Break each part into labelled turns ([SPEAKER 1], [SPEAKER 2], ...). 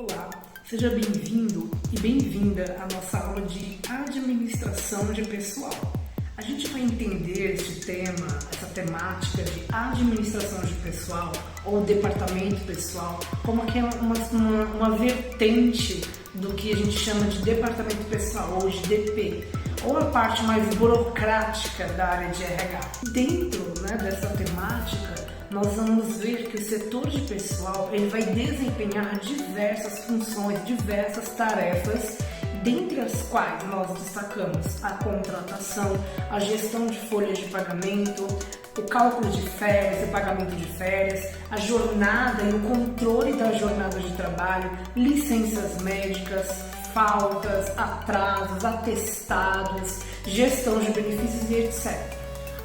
[SPEAKER 1] Olá, seja bem-vindo e bem-vinda à nossa aula de administração de pessoal. A gente vai entender esse tema, essa temática de administração de pessoal ou departamento pessoal como que é uma vertente do que a gente chama de departamento pessoal ou de DP, ou a parte mais burocrática da área de RH. Dentro dessa temática, nós vamos ver que o setor de pessoal ele vai desempenhar diversas funções, diversas tarefas, dentre as quais nós destacamos a contratação, a gestão de folhas de pagamento, o cálculo de férias, o pagamento de férias, a jornada e o controle da jornada de trabalho, licenças médicas, faltas, atrasos, atestados, gestão de benefícios e etc.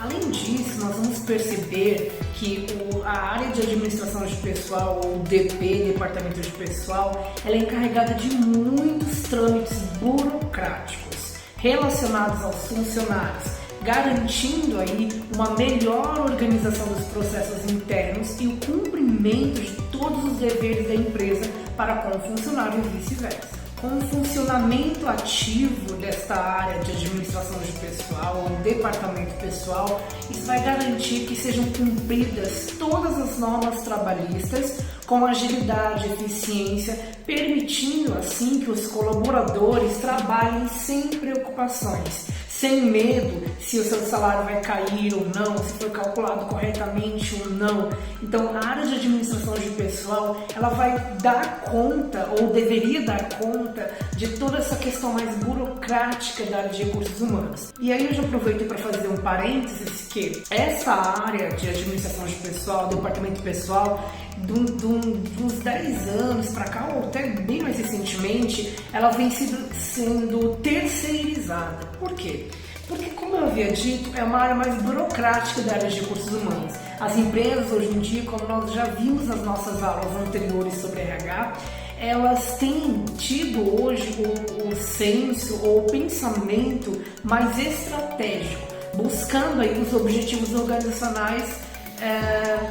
[SPEAKER 1] Além disso, nós vamos perceber que a área de administração de pessoal, ou DP, Departamento de Pessoal, ela é encarregada de muitos trâmites burocráticos relacionados aos funcionários, garantindo aí uma melhor organização dos processos internos e o cumprimento de todos os deveres da empresa para com o funcionário e vice-versa. Com o funcionamento ativo desta área de administração de pessoal ou departamento pessoal, isso vai garantir que sejam cumpridas todas as normas trabalhistas com agilidade e eficiência, permitindo assim que os colaboradores trabalhem sem preocupações, sem medo se o seu salário vai cair ou não, se foi calculado corretamente ou não. Então, a área de administração de pessoal, ela vai dar conta, ou deveria dar conta, de toda essa questão mais burocrática da área de recursos humanos. E aí eu já aproveito para fazer um parênteses que essa área de administração de pessoal, departamento pessoal, de uns 10 anos para cá, ou até bem mais recentemente, ela vem sendo terceirizada. Por quê? Porque, como eu havia dito, é uma área mais burocrática da área de recursos humanos. As empresas, hoje em dia, como nós já vimos nas nossas aulas anteriores sobre RH, elas têm tido hoje o senso ou o pensamento mais estratégico, buscando aí os objetivos organizacionais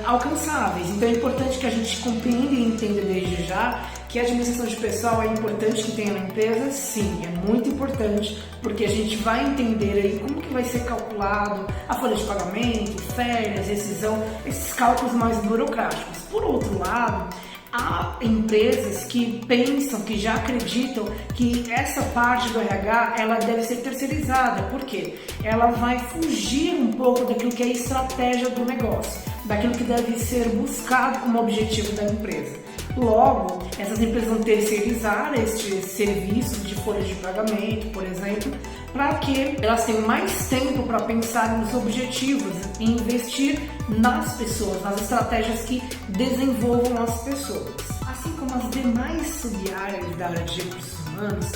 [SPEAKER 1] alcançáveis. Então é importante que a gente compreenda e entenda desde já que a administração de pessoal é importante que tenha na empresa, sim, é muito importante, porque a gente vai entender aí como que vai ser calculado a folha de pagamento, férias, rescisão, esses cálculos mais burocráticos. Por outro lado, há empresas que pensam, que já acreditam que essa parte do RH ela deve ser terceirizada. Por quê? Ela vai fugir um pouco daquilo que é a estratégia do negócio, daquilo que deve ser buscado como objetivo da empresa. Logo, essas empresas vão terceirizar estes serviços de folha de pagamento, por exemplo, para que elas tenham mais tempo para pensar nos objetivos e investir nas pessoas, nas estratégias que desenvolvam as pessoas. Assim como as demais sub-áreas da área de recursos humanos,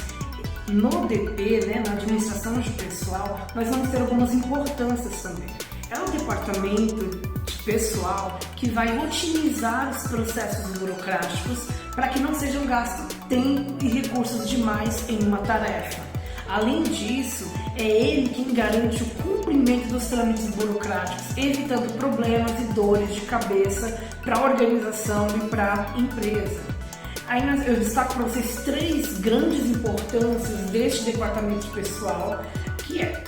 [SPEAKER 1] no DP, na administração de pessoal, nós vamos ter algumas importâncias também. É um departamento de pessoal que vai otimizar os processos burocráticos para que não sejam gastos tempo e recursos demais em uma tarefa. Além disso, é ele quem garante o cumprimento dos trâmites burocráticos, evitando problemas e dores de cabeça para a organização e para a empresa. Aí eu destaco para vocês 3 grandes importâncias deste departamento de pessoal, que é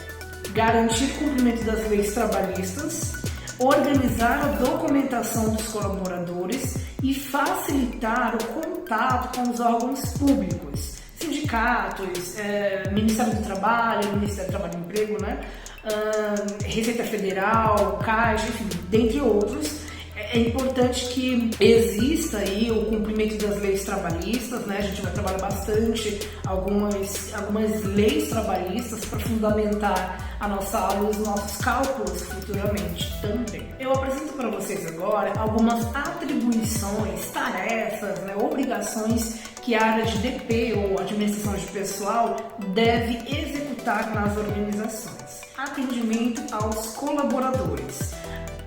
[SPEAKER 1] garantir o cumprimento das leis trabalhistas, organizar a documentação dos colaboradores e facilitar o contato com os órgãos públicos, sindicatos, Ministério do Trabalho, Ministério do Trabalho e Emprego, Receita Federal, Caixa, enfim, dentre outros. É importante que exista aí o cumprimento das leis trabalhistas, A gente vai trabalhar bastante algumas leis trabalhistas para fundamentar a nossa aula e os nossos cálculos futuramente também. Eu apresento para vocês agora algumas atribuições, tarefas, obrigações que a área de DP ou administração de pessoal deve executar nas organizações. Atendimento aos colaboradores.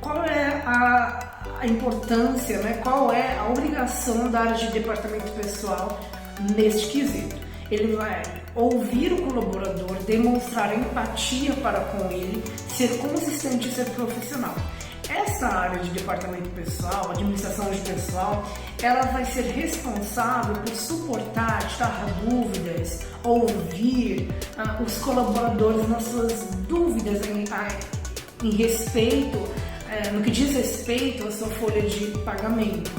[SPEAKER 1] Qual é a importância, qual é a obrigação da área de departamento pessoal neste quesito? Ele vai ouvir o colaborador, demonstrar empatia para com ele, ser consistente e ser profissional. Essa área de departamento pessoal, administração de pessoal, ela vai ser responsável por suportar, tirar dúvidas, ouvir os colaboradores nas suas dúvidas em respeito, no que diz respeito à sua folha de pagamento,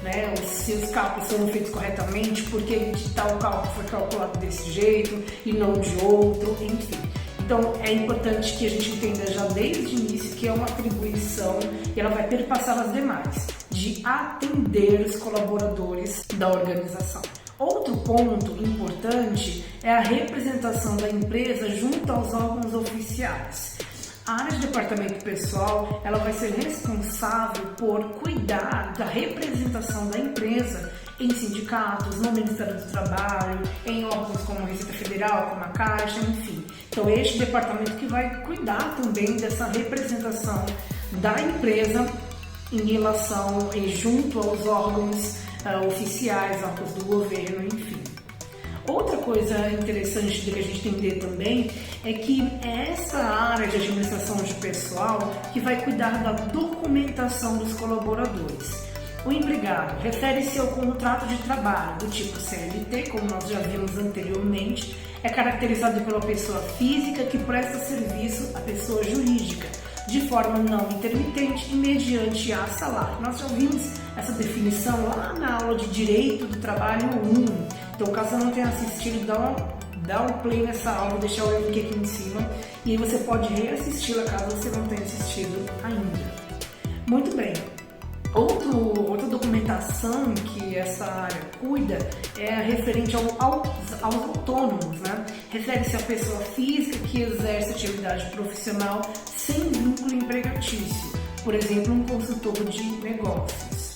[SPEAKER 1] né? Se os cálculos foram feitos corretamente, por que tal cálculo foi calculado desse jeito e não de outro, enfim. Então é importante que a gente entenda já desde o início que é uma atribuição e ela vai perpassar as demais, de atender os colaboradores da organização. Outro ponto importante é a representação da empresa junto aos órgãos oficiais. A área de departamento pessoal, ela vai ser responsável por cuidar da representação da empresa em sindicatos, no Ministério do Trabalho, em órgãos como a Receita Federal, como a Caixa, enfim. Então, este departamento que vai cuidar também dessa representação da empresa em relação junto aos órgãos oficiais, órgãos do governo, enfim. Outra coisa interessante de a gente entender também é que é essa área de administração de pessoal que vai cuidar da documentação dos colaboradores. O empregado refere-se ao contrato de trabalho do tipo CLT, como nós já vimos anteriormente, é caracterizado pela pessoa física que presta serviço à pessoa jurídica, de forma não intermitente e mediante a salário. Nós já vimos essa definição lá na aula de Direito do Trabalho 1. Então, caso você não tenha assistido, dá um play nessa aula, vou deixar o link aqui em cima, e aí você pode reassisti-la caso você não tenha assistido ainda. Muito bem. Outra documentação que essa área cuida é referente aos autônomos, né? Refere-se à pessoa física que exerce atividade profissional sem vínculo empregatício, por exemplo, um consultor de negócios.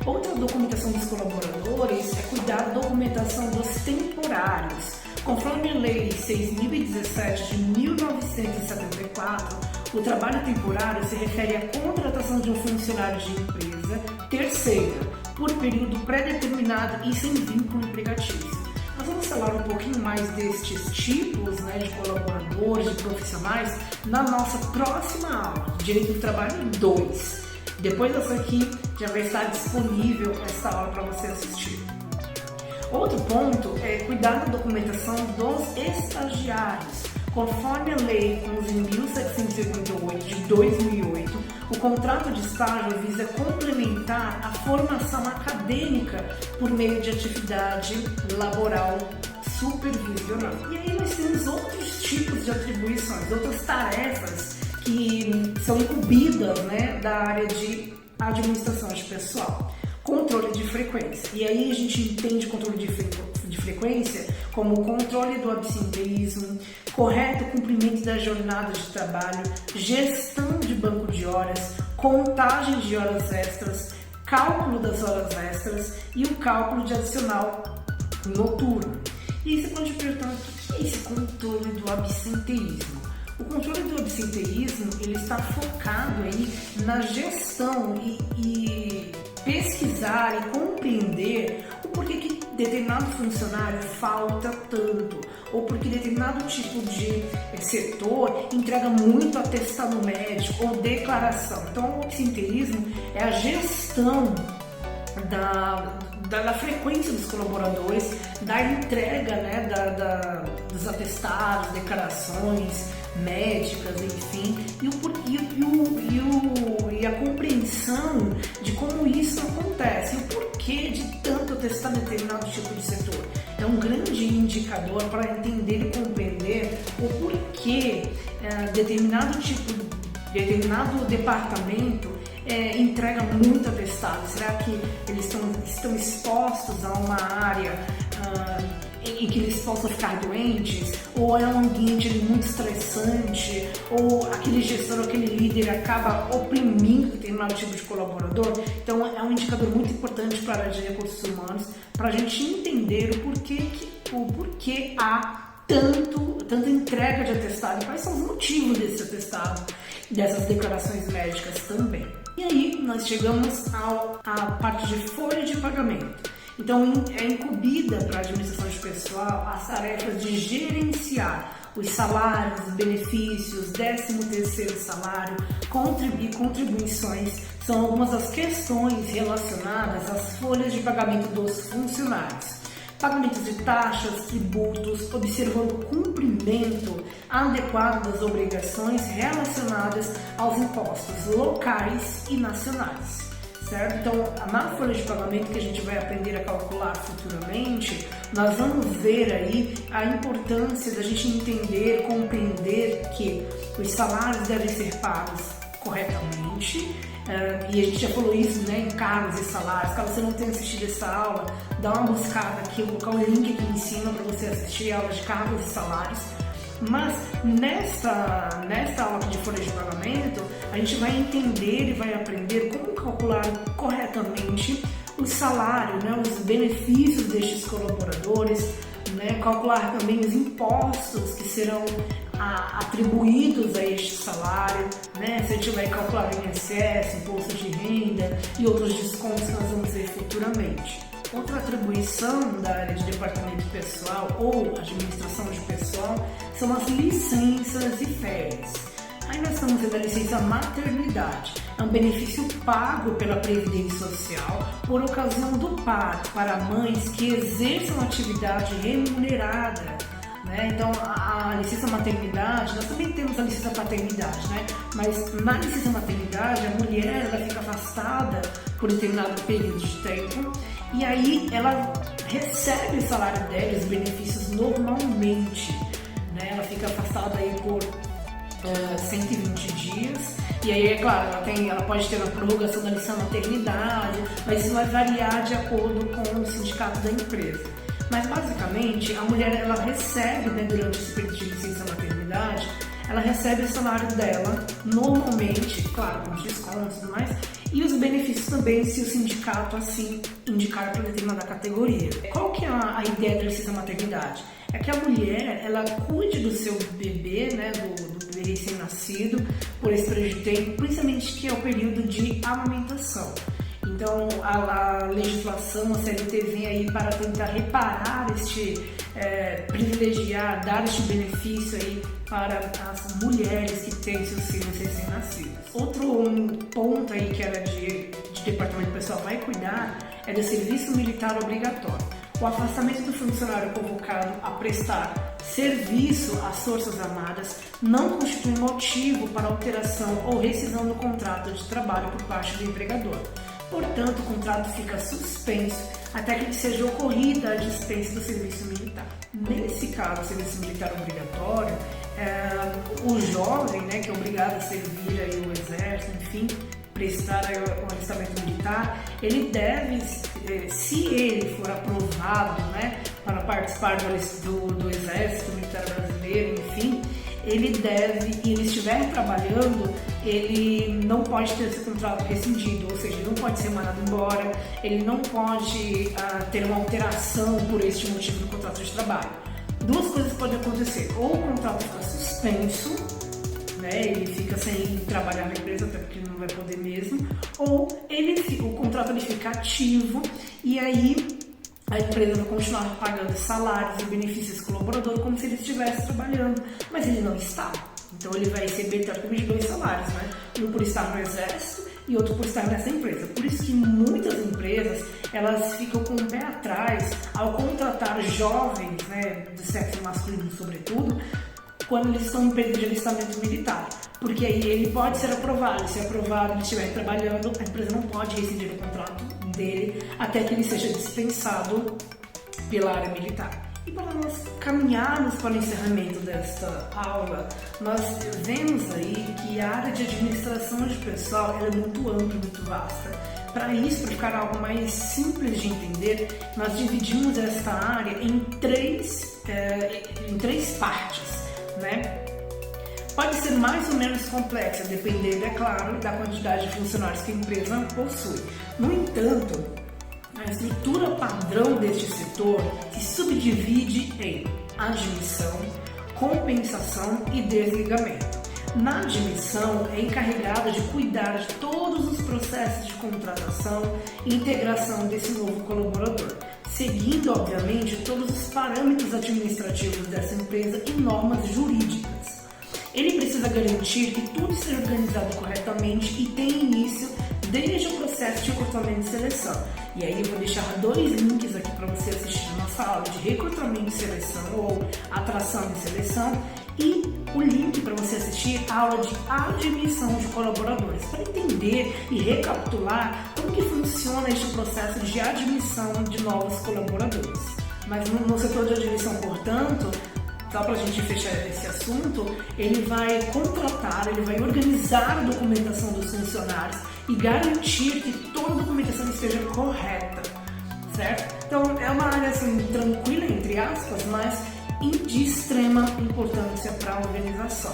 [SPEAKER 1] Outra documentação dos colaboradores é cuidar da documentação dos temporários. Conforme a Lei 6.017 de 1974, o trabalho temporário se refere à contratação de um funcionário de empresa terceira, por período pré-determinado e sem vínculo empregatício. Nós vamos falar um pouquinho mais destes tipos, né, de colaboradores, de profissionais, na nossa próxima aula, Direito do Trabalho 2. Depois dessa aqui, já vai estar disponível essa aula para você assistir. Outro ponto é cuidar da documentação dos estagiários. Conforme a Lei 11.788 de 2008, o contrato de estágio visa complementar a formação acadêmica por meio de atividade laboral supervisional. E aí nós temos outros tipos de atribuições, outras tarefas que são incumbidas, né, da área de administração de pessoal. Controle de frequência. E aí a gente entende controle de frequência como o controle do absenteísmo, correto cumprimento das jornadas de trabalho, gestão de banco de horas, contagem de horas extras, cálculo das horas extras e o cálculo de adicional noturno. E aí você pode perguntar, o que é esse controle do absenteísmo? O controle do absenteísmo, ele está focado aí na gestão e pesquisar e compreender o porquê que determinado funcionário falta tanto, ou porque determinado tipo de setor entrega muito atestado médico ou declaração. Então, o absenteísmo é a gestão da frequência dos colaboradores, da entrega, né, dos atestados, declarações médicas, enfim, e a compreensão de como isso acontece, e o porquê de tanto atestado em determinado tipo de setor. É um grande indicador para entender e compreender o porquê determinado departamento entrega muito atestado. Será que eles estão expostos a uma área em que eles possam ficar doentes? Ou é um ambiente muito estressante? Ou aquele gestor, aquele líder acaba oprimindo determinado tipo de colaborador? Então é um indicador muito importante para a área de recursos humanos, para a gente entender o porquê há tanta entrega de atestado e quais são os motivos desse atestado, dessas declarações médicas também. E aí nós chegamos à parte de folha de pagamento. Então é incumbida para a administração de pessoal as tarefas de gerenciar os salários, benefícios, 13º salário, contribuições, são algumas das questões relacionadas às folhas de pagamento dos funcionários. Pagamentos de taxas, tributos, observando o cumprimento adequado das obrigações relacionadas aos impostos locais e nacionais. Certo? Então, na folha de pagamento que a gente vai aprender a calcular futuramente, nós vamos ver aí a importância da gente entender, compreender que os salários devem ser pagos corretamente, e a gente já falou isso, né, em cargos e salários. Caso você não tenha assistido essa aula, dá uma buscada aqui, eu vou colocar o link aqui em cima para você assistir a aula de cargos e salários. Mas nesta aula de folha de pagamento, a gente vai entender e vai aprender como calcular corretamente o salário, né, os benefícios destes colaboradores, né, calcular também os impostos que serão atribuídos a este salário, né, se a gente vai calcular o INSS, imposto de renda e outros descontos que nós vamos ver futuramente. Outra atribuição da área de departamento pessoal ou administração de pessoal são as licenças e férias. Aí nós estamos vendo a licença maternidade, é um benefício pago pela Previdência Social por ocasião do parto para mães que exerçam atividade remunerada. Né? Então, a licença maternidade, nós também temos a licença paternidade, né? Mas na licença maternidade, a mulher ela fica afastada por determinado período de tempo e aí ela recebe o salário dela, os benefícios normalmente. Né? Ela fica afastada aí por 120 dias e aí, é claro, ela pode ter uma prorrogação da licença maternidade, mas isso vai variar de acordo com o sindicato da empresa. Mas basicamente a mulher ela recebe, né, durante esse período de licença maternidade, ela recebe o salário dela normalmente, claro, com descontos e tudo mais, e os benefícios também se o sindicato assim indicar para determinada categoria. Qual que é a ideia da licença maternidade? É que a mulher ela cuide do seu bebê, né, do bebê recém-nascido por esse período de tempo, principalmente que é o período de amamentação. Então, a legislação, a CLT vem aí para tentar reparar privilegiar, dar este benefício aí para as mulheres que têm seus filhos recém-nascidos. Outro ponto aí que ela de departamento pessoal vai cuidar é do serviço militar obrigatório. O afastamento do funcionário convocado a prestar serviço às Forças Armadas não constitui motivo para alteração ou rescisão do contrato de trabalho por parte do empregador. Portanto, o contrato fica suspenso até que seja ocorrida a dispensa do serviço militar. Nesse caso, o serviço militar obrigatório, o jovem, né, que é obrigado a servir aí o exército, enfim, prestar o alistamento militar, ele deve, se ele for aprovado, né, para participar do exército militar brasileiro, enfim, ele deve, e ele estiver trabalhando, ele não pode ter esse contrato rescindido, ou seja, ele não pode ser mandado embora, ele não pode ter uma alteração por este motivo do contrato de trabalho. Duas coisas podem acontecer: ou o contrato fica suspenso, né, ele fica sem trabalhar na empresa, até porque ele não vai poder mesmo, ou o contrato ele fica ativo e aí a empresa vai continuar pagando salários e benefícios ao colaborador como se ele estivesse trabalhando, mas ele não está. Então ele vai receber praticamente 2 salários, né? Um por estar no exército e outro por estar nessa empresa. Por isso que muitas empresas elas ficam com o pé atrás ao contratar jovens, né, do sexo masculino sobretudo, quando eles estão em período de alistamento militar. Porque aí ele pode ser aprovado, se aprovado ele estiver trabalhando, a empresa não pode rescindir o contrato dele até que ele seja dispensado pela área militar. E para nós caminharmos para o encerramento desta aula, nós vemos aí que a área de administração de pessoal é muito ampla, muito vasta. Para isso, para ficar algo mais simples de entender, nós dividimos esta área em três partes, né? Pode ser mais ou menos complexa, dependendo, é claro, da quantidade de funcionários que a empresa possui. No entanto, a estrutura padrão deste setor se subdivide em admissão, compensação e desligamento. Na admissão, é encarregada de cuidar de todos os processos de contratação e integração desse novo colaborador, seguindo, obviamente, todos os parâmetros administrativos dessa empresa e normas ele precisa garantir que tudo seja organizado corretamente e tenha início de processo de recrutamento e seleção. E aí eu vou deixar 2 links aqui para você assistir a nossa aula de recrutamento e seleção ou atração e seleção, e o link para você assistir a aula de admissão de colaboradores, para entender e recapitular como que funciona este processo de admissão de novos colaboradores. Mas no setor de admissão, portanto, só para a gente fechar esse assunto, ele vai contratar, ele vai organizar a documentação dos funcionários e garantir que toda a documentação esteja correta, certo? Então é uma área assim, tranquila, entre aspas, mas de extrema importância para a organização.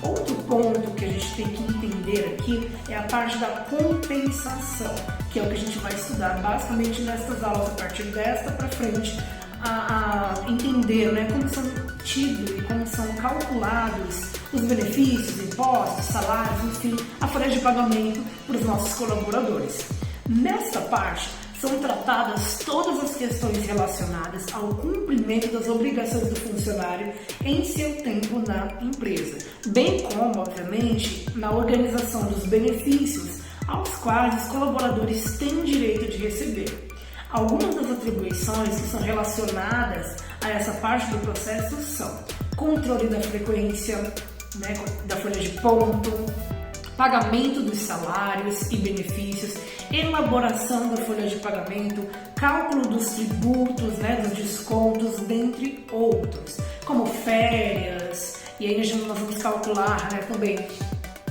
[SPEAKER 1] Outro ponto que a gente tem que entender aqui é a parte da compensação, que é o que a gente vai estudar basicamente nessas aulas, a partir desta para frente, a entender, né, como são tidos e como são calculados os benefícios, impostos, salários, enfim, a folha de pagamento para os nossos colaboradores. Nesta parte, são tratadas todas as questões relacionadas ao cumprimento das obrigações do funcionário em seu tempo na empresa, bem como, obviamente, na organização dos benefícios aos quais os colaboradores têm o direito de receber. Algumas das atribuições que são relacionadas a essa parte do processo são controle da frequência, né, da folha de ponto, pagamento dos salários e benefícios, elaboração da folha de pagamento, cálculo dos tributos, né, dos descontos, dentre outros, como férias, e aí nós vamos calcular, né, também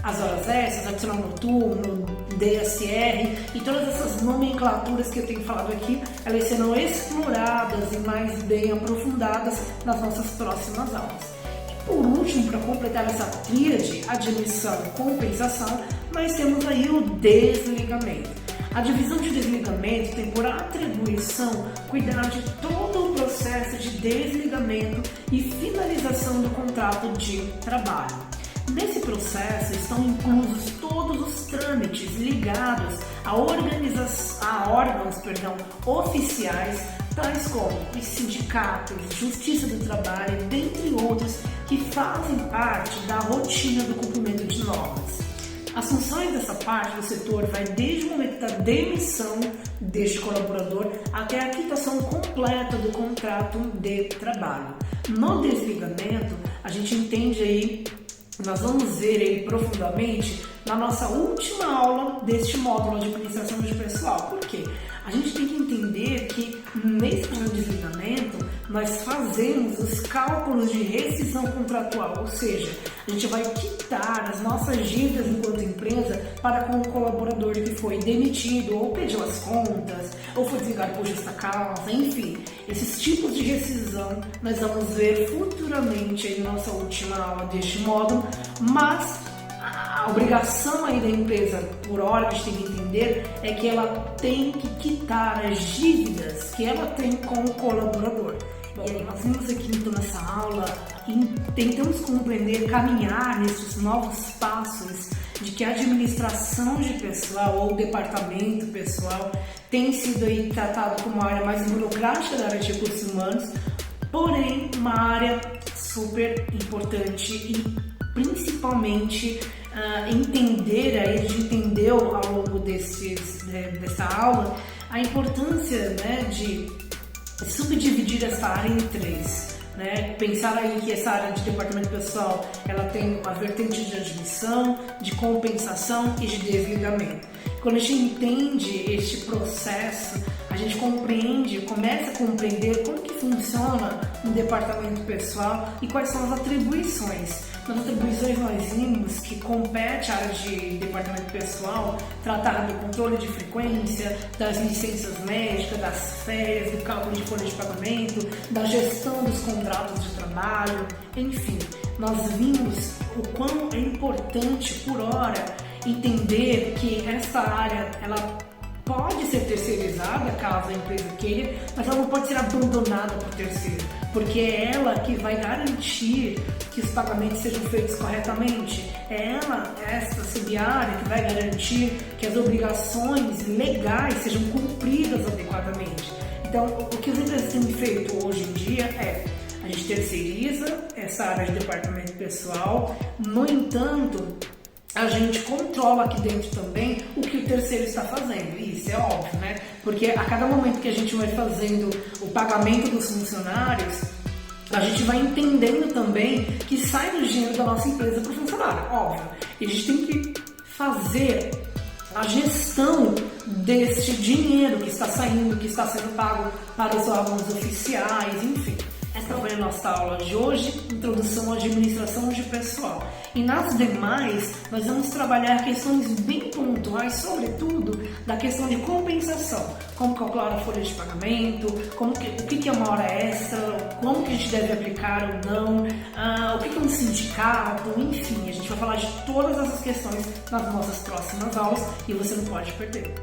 [SPEAKER 1] as horas extras, adicional noturno, DSR e todas essas nomenclaturas que eu tenho falado aqui, elas serão exploradas e mais bem aprofundadas nas nossas próximas aulas. Por último, para completar essa tríade, admissão e compensação, nós temos aí o desligamento. A divisão de desligamento tem por atribuição cuidar de todo o processo de desligamento e finalização do contrato de trabalho. Nesse processo estão inclusos todos os trâmites ligados a órgãos oficiais, tais como os sindicatos, Justiça do Trabalho, dentre outros, que fazem parte da rotina do cumprimento de normas. As funções dessa parte do setor vai desde o momento da demissão deste colaborador até a quitação completa do contrato de trabalho. No desligamento, a gente entende aí, nós vamos ver ele profundamente na nossa última aula deste módulo de administração de pessoal. Por quê? A gente tem que entender que nesse desligamento nós fazemos os cálculos de rescisão contratual, ou seja, a gente vai quitar as nossas dívidas enquanto empresa para com o colaborador que foi demitido ou pediu as contas ou foi desligado por justa causa, enfim, esses tipos de rescisão nós vamos ver futuramente aí na nossa última aula deste módulo, mas a obrigação aí da empresa, por hora, que a gente tem que entender, é que ela tem que quitar as dívidas que ela tem com o colaborador. E aí nós vimos aqui então nessa aula e tentamos compreender, caminhar nesses novos passos de que a administração de pessoal ou departamento pessoal tem sido aí tratado como uma área mais burocrática da área de recursos humanos, porém uma área super importante e principalmente entender, aí a gente entendeu ao longo dessa aula a importância, né, de subdividir essa área em 3. Né? Pensar aí que essa área de departamento pessoal ela tem uma vertente de admissão, de compensação e de desligamento. Quando a gente entende este processo, a gente compreende, começa a compreender como que funciona um departamento pessoal e quais são as atribuições. Nas atribuições nós vimos que compete à área de departamento pessoal tratar do controle de frequência, das licenças médicas, das férias, do cálculo de folha de pagamento, da gestão dos contratos de trabalho, enfim. Nós vimos o quão é importante, por hora, entender que essa área ela pode ser terceirizada caso a empresa queira, mas ela não pode ser abandonada por terceiro, porque é ela que vai garantir que os pagamentos sejam feitos corretamente. É ela, essa sub-área, que vai garantir que as obrigações legais sejam cumpridas adequadamente. Então, o que as empresas têm feito hoje em dia é a gente terceiriza essa área de departamento pessoal, no entanto, a gente controla aqui dentro também o que o terceiro está fazendo. E isso é óbvio, né? Porque a cada momento que a gente vai fazendo o pagamento dos funcionários, a gente vai entendendo também que sai do dinheiro da nossa empresa para o funcionário, óbvio. E a gente tem que fazer a gestão deste dinheiro que está saindo, que está sendo pago para os órgãos oficiais, enfim. Esta foi a nossa aula de hoje, Introdução à Administração de Pessoal. E nas demais, nós vamos trabalhar questões bem pontuais, sobretudo da questão de compensação. Como calcular a folha de pagamento, o que é uma hora extra, como que a gente deve aplicar ou não, o que é um sindicato, enfim. A gente vai falar de todas essas questões nas nossas próximas aulas e você não pode perder.